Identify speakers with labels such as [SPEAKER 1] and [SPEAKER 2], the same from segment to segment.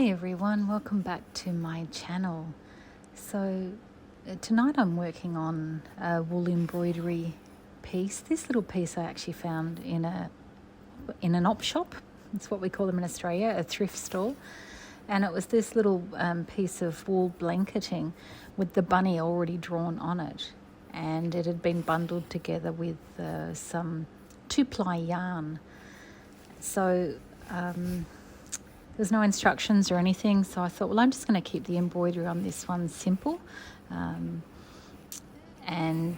[SPEAKER 1] Hey everyone, welcome back to my channel. So tonight I'm working on a wool embroidery piece. This little piece I actually found in an op shop. It's what we call them in Australia, a thrift store. And it was this little piece of wool blanketing with the bunny already drawn on it. And it had been bundled together with some 2-ply yarn. So there's no instructions or anything, so I thought, well, I'm just going to keep the embroidery on this one simple. And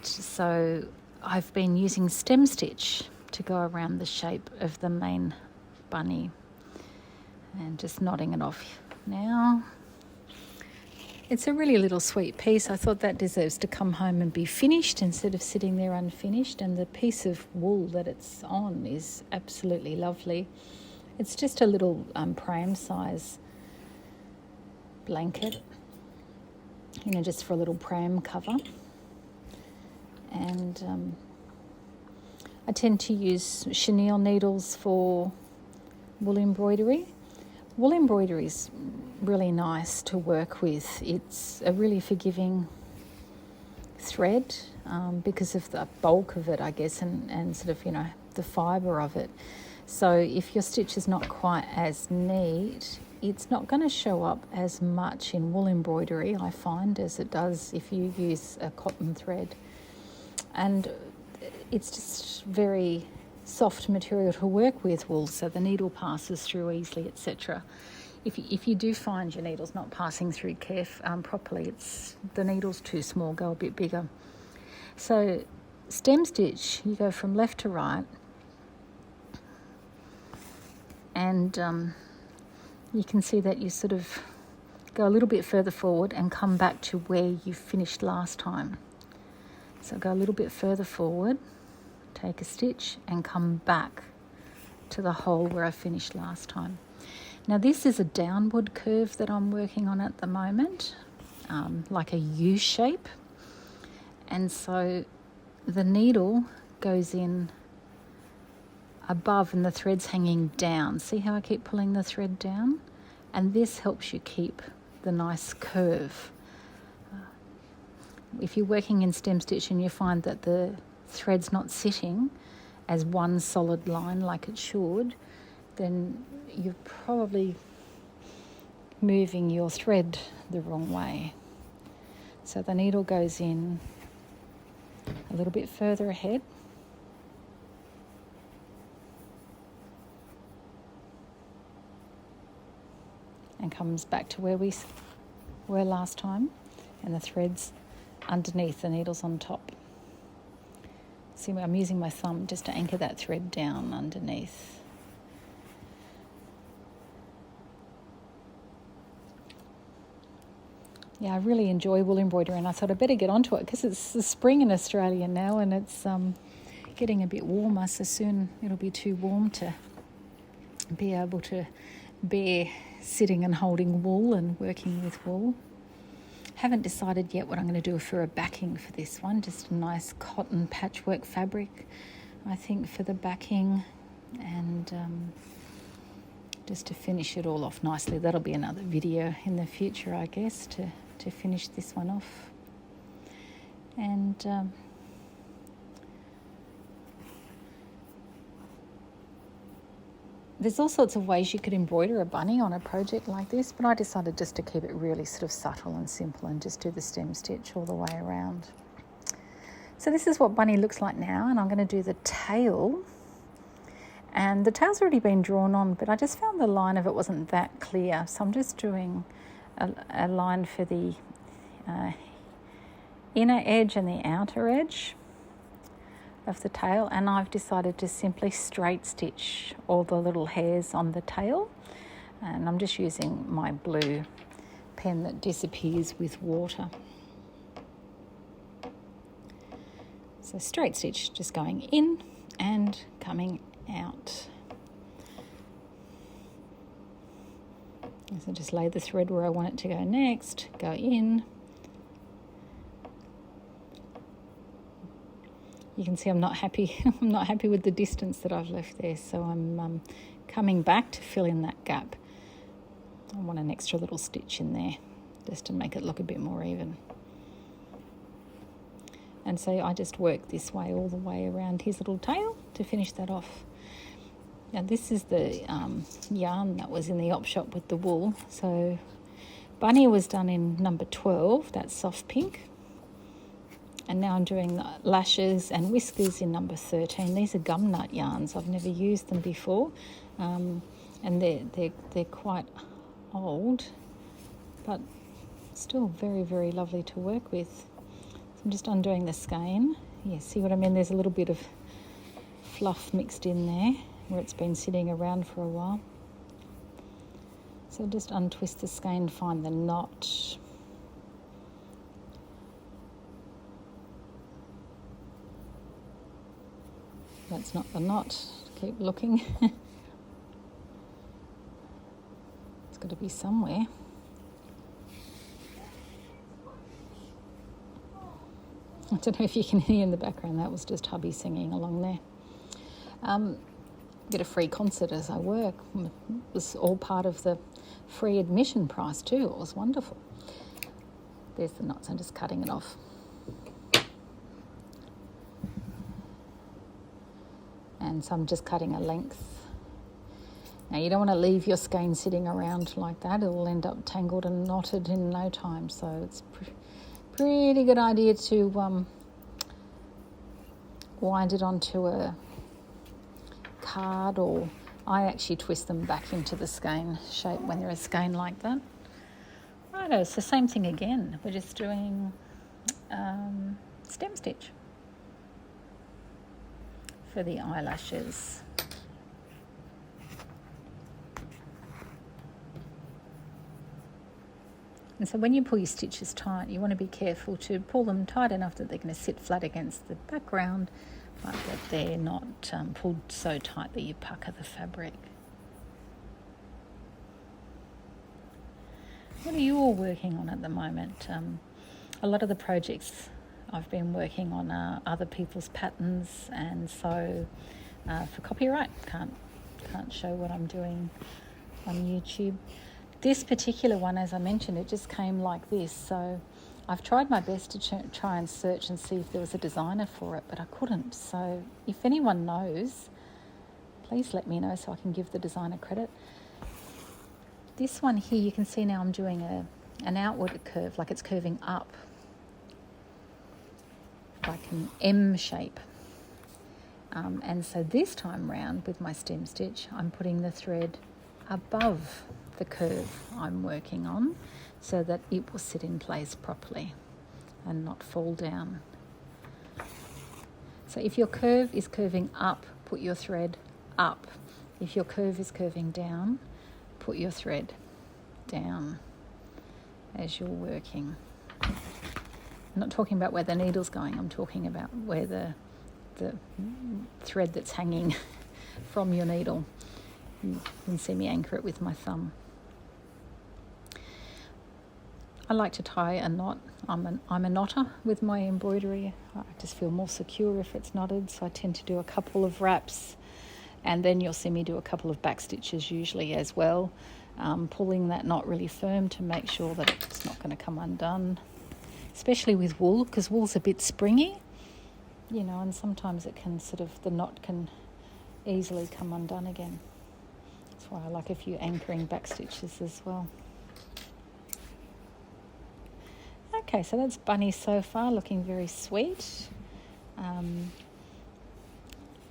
[SPEAKER 1] so I've been using stem stitch to go around the shape of the main bunny and just knotting it off now. It's a really little sweet piece. I thought that deserves to come home and be finished instead of sitting there unfinished, and the piece of wool that it's on is absolutely lovely. It's just a little pram size blanket, just for a little pram cover. And I tend to use chenille needles for wool embroidery. Wool embroidery is really nice to work with. It's a really forgiving thread because of the bulk of it, I guess, and sort of, the fibre of it. So if your stitch is not quite as neat, it's not going to show up as much in wool embroidery, I find, as it does if you use a cotton thread. And it's just very soft material to work with, wool, so the needle passes through easily, etc. If you do find your needle's not passing through properly, it's the needle's too small, go a bit bigger. So stem stitch, you go from left to right, and you can see that you sort of go a little bit further forward and come back to where you finished last time. So go a little bit further forward, take a stitch and come back to the hole where I finished last time. Now this is a downward curve that I'm working on at the moment, like a U shape. And so the needle goes in above and the thread's hanging down. See how I keep pulling the thread down? And this helps you keep the nice curve. If you're working in stem stitch and you find that the thread's not sitting as one solid line like it should, then you're probably moving your thread the wrong way. So the needle goes in a little bit further ahead, and comes back to where we were last time, and the thread's underneath, the needle's on top. See, I'm using my thumb just to anchor that thread down underneath. Yeah, I really enjoy wool embroidery, and I thought I'd better get onto it because it's the spring in Australia now, and it's getting a bit warmer, so soon it'll be too warm to be able to bear sitting and holding wool and working with wool. Haven't decided yet what I'm going to do for a backing for this one, just a nice cotton patchwork fabric, I think, for the backing, and just to finish it all off nicely. That'll be another video in the future, I guess, to finish this one off. And there's all sorts of ways you could embroider a bunny on a project like this, but I decided just to keep it really sort of subtle and simple and just do the stem stitch all the way around. So this is what bunny looks like now, and I'm going to do the tail. And the tail's already been drawn on, but I just found the line of it wasn't that clear, so I'm just doing a line for the inner edge and the outer edge of the tail, and I've decided to simply straight stitch all the little hairs on the tail, and I'm just using my blue pen that disappears with water. So straight stitch, just going in and coming out. So just lay the thread where I want it to go next, go in. You can see I'm not happy. I'm not happy with the distance that I've left there, so I'm coming back to fill in that gap. I want an extra little stitch in there just to make it look a bit more even. And so I just work this way all the way around his little tail to finish that off. Now this is the yarn that was in the op shop with the wool. So Bunny was done in number 12, that's soft pink. And now I'm doing the lashes and whiskers in number 13. These are gum nut yarns. I've never used them before. And they're quite old, but still very, very lovely to work with. So I'm just undoing the skein. Yeah, see what I mean? There's a little bit of fluff mixed in there where it's been sitting around for a while. So just untwist the skein, find the knot. That's not the knot. Keep looking. It's got to be somewhere. I don't know if you can hear in the background, that was just hubby singing along there. Get a free concert as I work. It was all part of the free admission price too. It was wonderful. There's the knots. I'm just cutting it off. And so I'm just cutting a length. Now you don't want to leave your skein sitting around like that. It will end up tangled and knotted in no time. So it's pretty good idea to wind it onto a card, or I actually twist them back into the skein shape when they're a skein like that. Righto, it's the same thing again. We're just doing stem stitch for the eyelashes. And so when you pull your stitches tight, you want to be careful to pull them tight enough that they're going to sit flat against the background, but that they're not pulled so tight that you pucker the fabric. What are you all working on at the moment? A lot of the projects I've been working on are other people's patterns, and so for copyright, can't show what I'm doing on YouTube. This particular one, as I mentioned, it just came like this, so I've tried my best to try and search and see if there was a designer for it, but I couldn't. So if anyone knows, please let me know so I can give the designer credit. This one here, you can see now I'm doing an outward curve, like it's curving up, like an M shape. And so this time round with my stem stitch, I'm putting the thread above the curve I'm working on so that it will sit in place properly and not fall down. So if your curve is curving up, put your thread up. If your curve is curving down, put your thread down as you're working. I'm not talking about where the needle's going, I'm talking about where the thread that's hanging from your needle. You can see me anchor it with my thumb. I like to tie a knot. I'm a knotter with my embroidery. I just feel more secure if it's knotted, so I tend to do a couple of wraps, and then you'll see me do a couple of back stitches usually as well, pulling that knot really firm to make sure that it's not going to come undone, especially with wool, because wool's a bit springy, and sometimes it can the knot can easily come undone again. That's why I like a few anchoring back stitches as well. Okay, so that's Bunny so far, looking very sweet.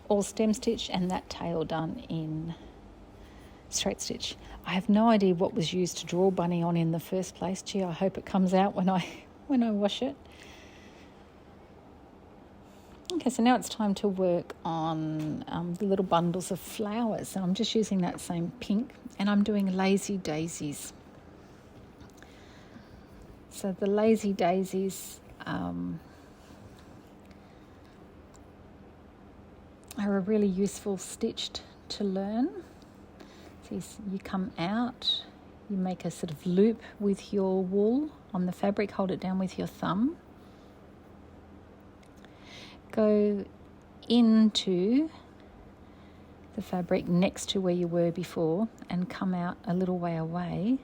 [SPEAKER 1] All stem stitch, and that tail done in straight stitch. I have no idea what was used to draw Bunny on in the first place. Gee, I hope it comes out when I wash it. Okay, so now it's time to work on the little bundles of flowers. And I'm just using that same pink, and I'm doing lazy daisies. So the lazy daisies are a really useful stitch to learn. So you come out, you make a sort of loop with your wool on the fabric, hold it down with your thumb. Go into the fabric next to where you were before and come out a little way away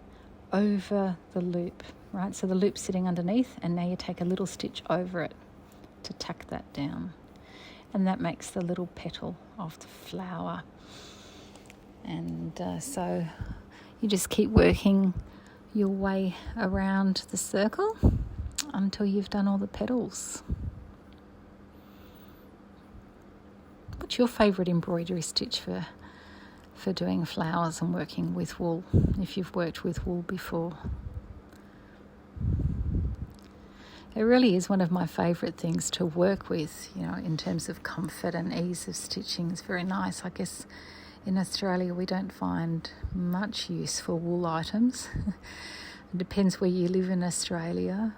[SPEAKER 1] over the loop, right? So the loop's sitting underneath, and now you take a little stitch over it to tuck that down. And that makes the little petal of the flower. And so you just keep working your way around the circle until you've done all the petals. What's your favourite embroidery stitch for doing flowers and working with wool, if you've worked with wool before? It really is one of my favourite things to work with, you know, in terms of comfort and ease of stitching. It's very nice. I guess in Australia we don't find much use for wool items. It depends where you live in Australia.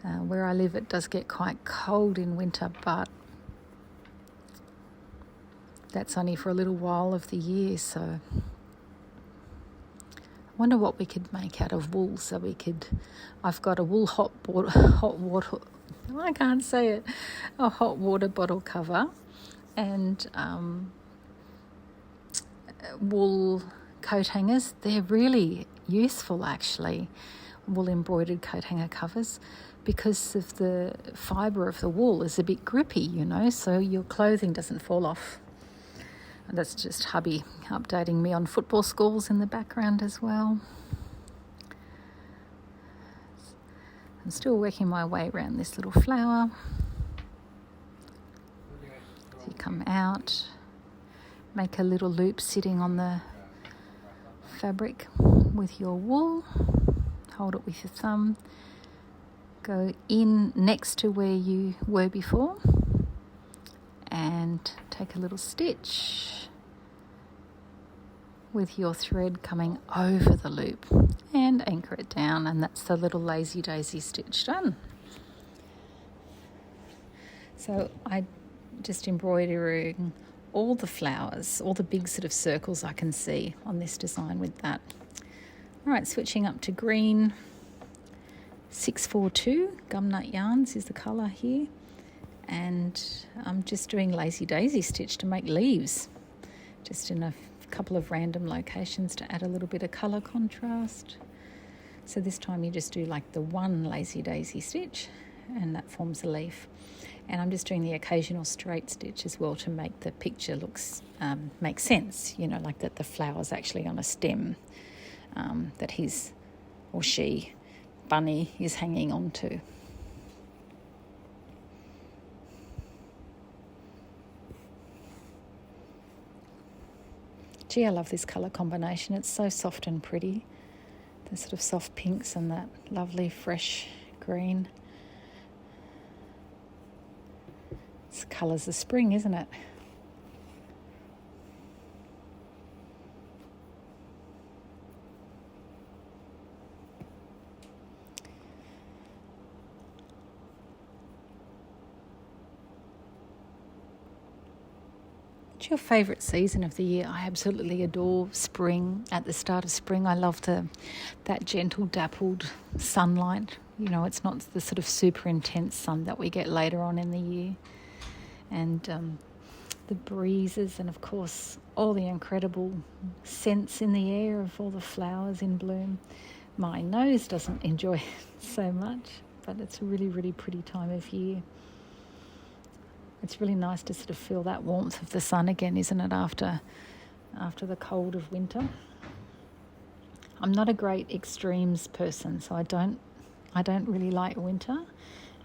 [SPEAKER 1] Where I live, it does get quite cold in winter, but that's only for a little while of the year. So I wonder what we could make out of wool. So I've got a wool hot water, I can't say it, a hot water bottle cover, and wool coat hangers. They're really useful, actually, wool embroidered coat hanger covers, because of the fibre of the wool is a bit grippy, you know, so your clothing doesn't fall off. And that's just hubby updating me on football scores in the background as well. I'm still working my way around this little flower. So you come out, make a little loop sitting on the fabric with your wool, hold it with your thumb, go in next to where you were before and take a little stitch with your thread coming over the loop and anchor it down, and that's the little lazy daisy stitch done. So I just embroidering all the flowers, all the big sort of circles I can see on this design with that. All right, switching up to green. 642 gumnut yarns is the colour here, and I'm just doing lazy daisy stitch to make leaves, just in a couple of random locations to add a little bit of colour contrast. So this time you just do like the one lazy daisy stitch and that forms a leaf. And I'm just doing the occasional straight stitch as well to make the picture make sense, you know, like that the flower's actually on a stem that his or she bunny is hanging on to. Gee, I love this colour combination. It's so soft and pretty. The sort of soft pinks and that lovely fresh green. It's colours of spring, isn't it? What's your favourite season of the year? I absolutely adore spring. At the start of spring, I love that gentle dappled sunlight. You know, it's not the sort of super intense sun that we get later on in the year. And the breezes, and of course all the incredible scents in the air of all the flowers in bloom. My nose doesn't enjoy it so much, but it's a really, really pretty time of year. It's really nice to sort of feel that warmth of the sun again, isn't it, after the cold of winter. I'm not a great extremes person, so I don't really like winter,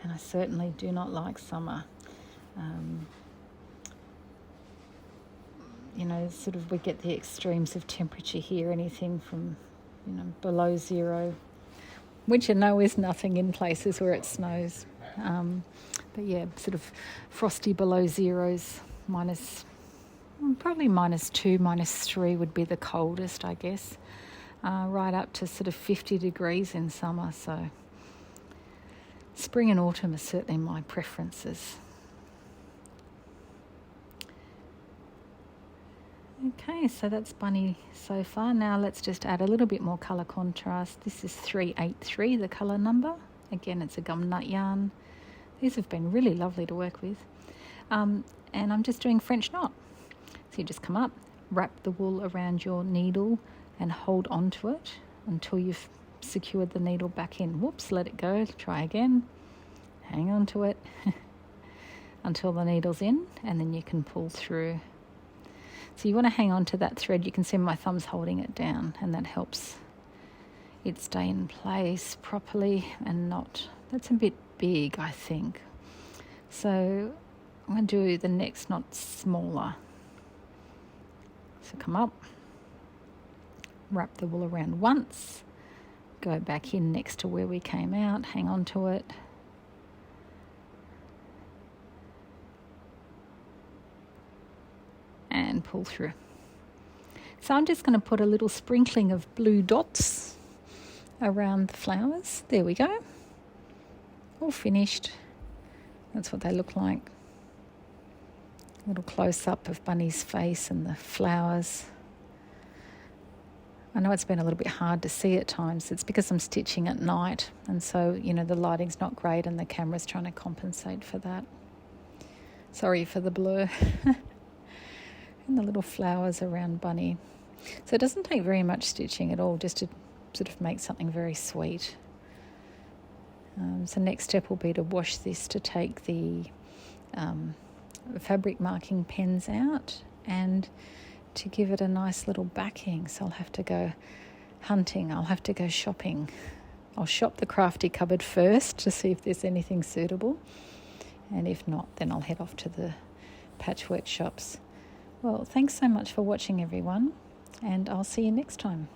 [SPEAKER 1] and I certainly do not like summer. You know, sort of we get the extremes of temperature here, anything from, you know, below zero, which I know is nothing in places where it snows. But yeah, sort of frosty below zeros, probably -2, -3 would be the coldest, I guess. Right up to sort of 50 degrees in summer. So spring and autumn are certainly my preferences. Okay, so that's bunny so far. Now let's just add a little bit more colour contrast. This is 383, the colour number. Again, it's a gumnut yarn. These have been really lovely to work with. And I'm just doing French knot. So you just come up, wrap the wool around your needle and hold onto it until you've secured the needle back in. Whoops, let it go, try again, hang on to it until the needle's in, and then you can pull through. So you want to hang on to that thread. You can see my thumb's holding it down, and that helps it stay in place properly and not, that's a bit big, I think. So I'm going to do the next knot smaller. So come up, wrap the wool around once, go back in next to where we came out, hang on to it, and pull through. So I'm just going to put a little sprinkling of blue dots around the flowers. There we go. All finished. That's what they look like. A little close-up of Bunny's face and the flowers. I know it's been a little bit hard to see at times. It's because I'm stitching at night, and so, the lighting's not great and the camera's trying to compensate for that. Sorry for the blur. And the little flowers around Bunny. So it doesn't take very much stitching at all, just to sort of make something very sweet. So next step will be to wash this to take the fabric marking pens out and to give it a nice little backing. So I'll have to go hunting, I'll have to go shopping. I'll shop the crafty cupboard first to see if there's anything suitable, and if not, then I'll head off to the patchwork shops. Well, thanks so much for watching, everyone, and I'll see you next time.